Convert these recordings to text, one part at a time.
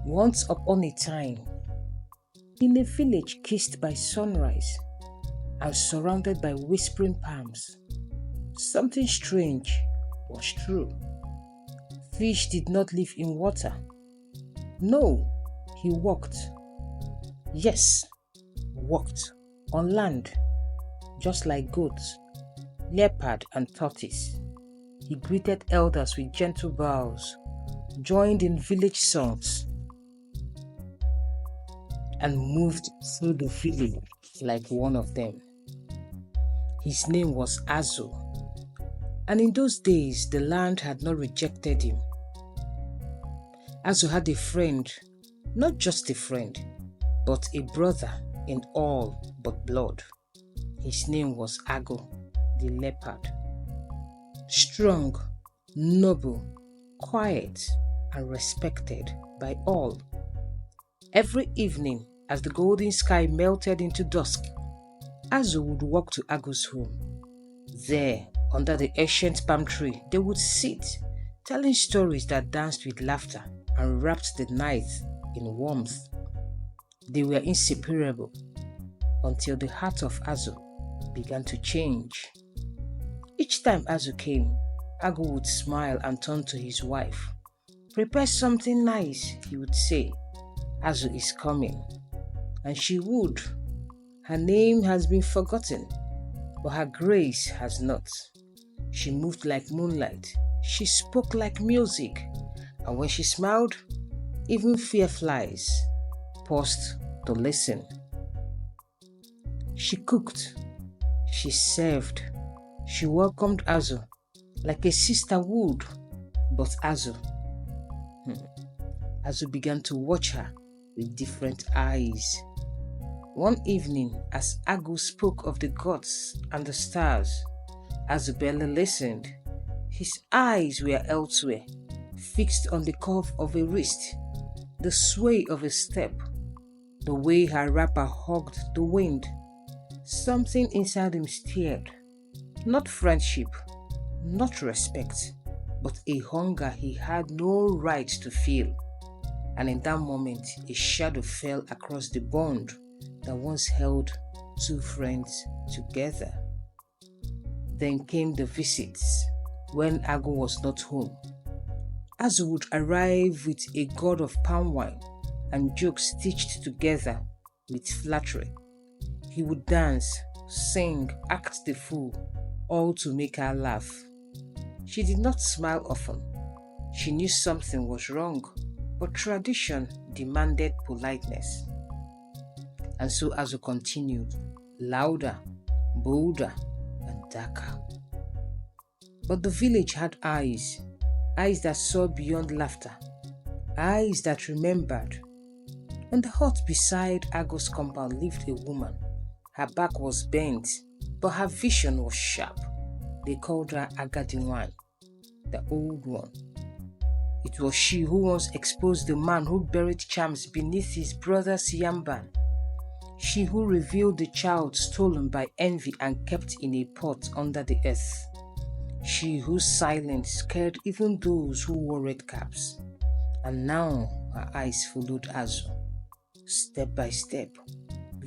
Once upon a time, in a village kissed by sunrise and surrounded by whispering palms, something strange was true. Fish did not live in water. No, he walked. Yes, walked on land, just like goats, leopard, and tortoise. He greeted elders with gentle bows, joined in village songs, and moved through the village like one of them. His name was Azu, and in those days the land had not rejected him. Azu had a friend, not just a friend, but a brother in all but blood. His name was Ago, the leopard. Strong, noble, quiet, and respected by all. Every evening, as the golden sky melted into dusk, Azu would walk to Ago's home. There, under the ancient palm tree, they would sit, telling stories that danced with laughter and wrapped the night in warmth. They were inseparable until the heart of Azu began to change. Each time Azu came, Ago would smile and turn to his wife. "Prepare something nice," he would say. "Azu is coming." And she would. Her name has been forgotten, but her grace has not. She moved like moonlight. She spoke like music. And when she smiled, even fireflies paused to listen. She cooked. She served. She welcomed Azu like a sister would. But Azu began to watch her with different eyes. One evening, as Agu spoke of the gods and the stars, Azu barely listened. His eyes were elsewhere, fixed on the curve of a wrist, the sway of a step, the way her wrapper hugged the wind. Something inside him stirred. Not friendship, not respect, but a hunger he had no right to feel. And in that moment, a shadow fell across the bond that once held two friends together. Then came the visits when Ago was not home. Azu would arrive with a gourd of palm wine and jokes stitched together with flattery. He would dance, sing, act the fool, all to make her laugh. She did not smile often. She knew something was wrong, but tradition demanded politeness. And so Azu continued, louder, bolder, and darker. But the village had eyes that saw beyond laughter, eyes that remembered. On the hut beside Ago's compound lived a woman. Her back was bent, but her vision was sharp. They called her Agadiwan, the old one. It was she who once exposed the man who buried charms beneath his brother's yamban. She who revealed the child stolen by envy and kept in a pot under the earth. She whose silence scared even those who wore red caps. And now her eyes followed Azu, step by step,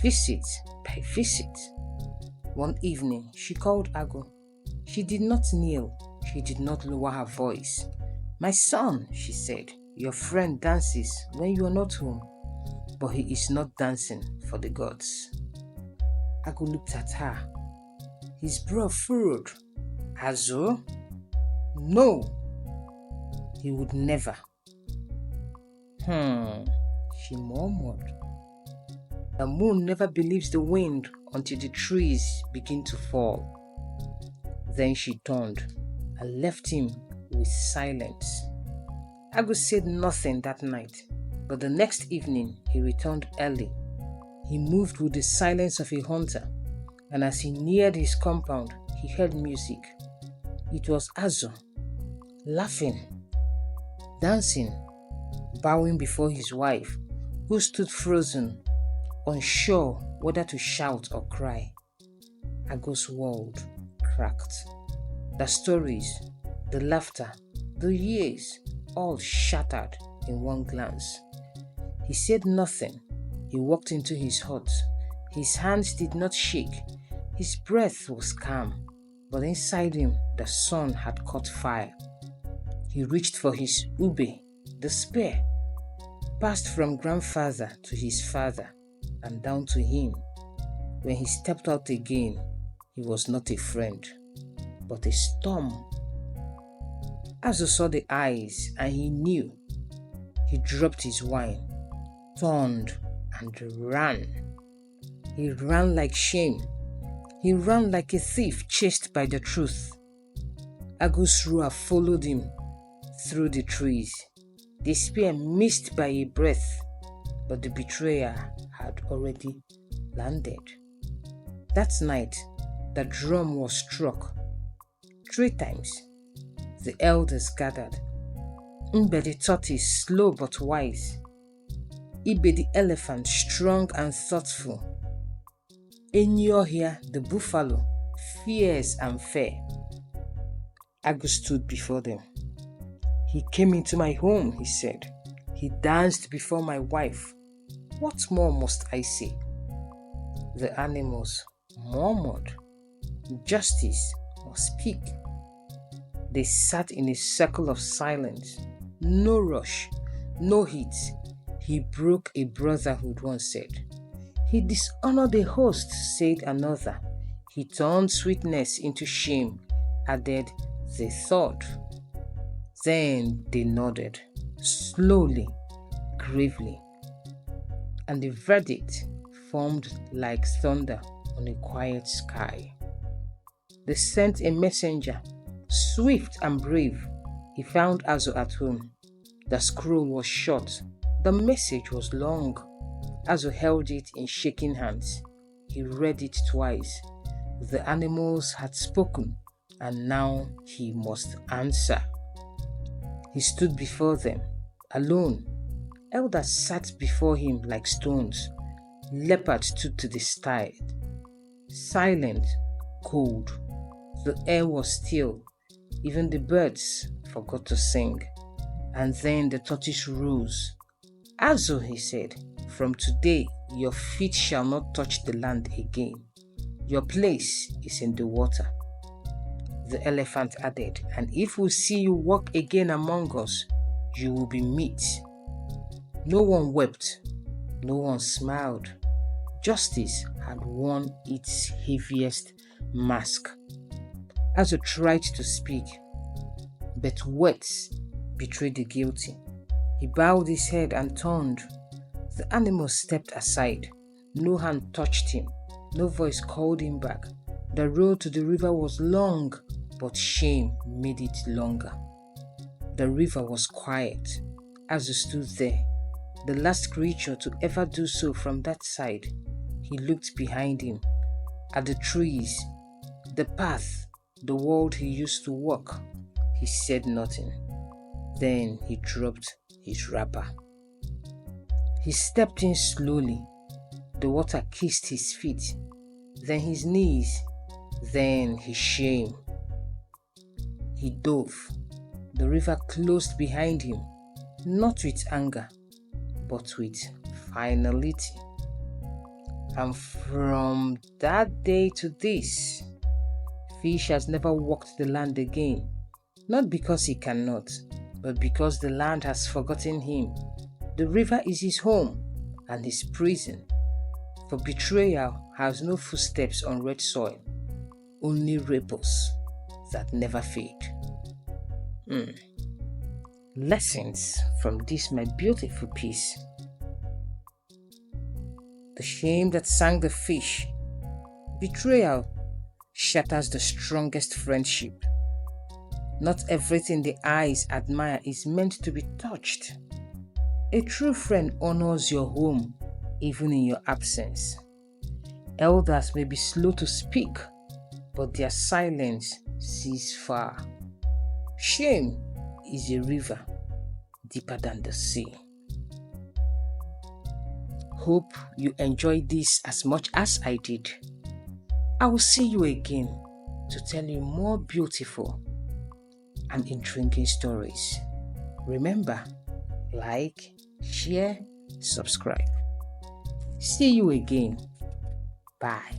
visit by visit. One evening she called Ago. She did not kneel, she did not lower her voice. "My son," she said, "your friend dances when you are not home, but he is not dancing for the gods." Ago looked at her. His brow furrowed. "Azu? No, he would never." She murmured. The moon never believes the wind until the trees begin to fall. Then she turned and left him with silence. Agu said nothing that night, but the next evening he returned early. He moved with the silence of a hunter, and as he neared his compound, he heard music. It was Azu, laughing, dancing, bowing before his wife, who stood frozen, unsure whether to shout or cry. Ago's world cracked. The stories, the laughter, the years, all shattered in one glance. He said nothing. He walked into his hut. His hands did not shake. His breath was calm, but inside him the sun had caught fire. He reached for his ube, the spear, passed from grandfather to his father and down to him. When he stepped out again, he was not a friend, but a storm. Azu saw the eyes and he knew. He dropped his wine, turned and ran. He ran like shame. He ran like a thief chased by the truth. Agu's roar followed him through the trees. The spear missed by a breath, but the betrayer had already landed. That night, the drum was struck 3 times. The elders gathered. Mbe the tortoise, slow but wise. Ibe the elephant, strong and thoughtful. Enyohia the buffalo, fierce and fair. Agu stood before them. He came into my home, he said. He danced before my wife. What more must I say? The animals murmured. Justice must speak. They sat in a circle of silence. No rush, no heat. He broke a brotherhood, one said. He dishonored the host, said another. He turned sweetness into shame, added the third. Then they nodded, slowly, gravely, and the verdict formed like thunder on a quiet sky. They sent a messenger, swift and brave. He found Azu at home. The scroll was short. The message was long. Azu held it in shaking hands. He read it twice. The animals had spoken, and now he must answer. He stood before them, alone. Elders sat before him like stones. Leopard stood to the side, silent, cold. The air was still. Even the birds forgot to sing. And then the tortoise rose. Azu, he said, from today your feet shall not touch the land again. Your place is in the water. The elephant added, and if we see you walk again among us, you will be meat. No one wept. No one smiled. Justice had worn its heaviest mask. Azu tried to speak, but words betrayed the guilty. He bowed his head and turned. The animal stepped aside. No hand touched him. No voice called him back. The road to the river was long, but shame made it longer. The river was quiet. Azu stood there, the last creature to ever do so from that side. He looked behind him, at the trees, the path, the world he used to walk. He said nothing. Then he dropped his wrapper. He stepped in slowly. The water kissed his feet, then his knees, then his shame. He dove. The river closed behind him, not with anger, but with finality. And from that day to this, fish has never walked the land again, not because he cannot, but because the land has forgotten him. The river is his home and his prison. For betrayal has no footsteps on red soil, only ripples that never fade. Lessons from this my beautiful piece. The shame that sank the fish. Betrayal shatters the strongest friendship. Not everything the eyes admire is meant to be touched. A true friend honors your home even in your absence. Elders may be slow to speak, but their silence sees far. Shame is a river deeper than the sea. Hope you enjoyed this as much as I did. I will see you again to tell you more beautiful and intriguing stories. Remember, like, share, subscribe. See you again. Bye.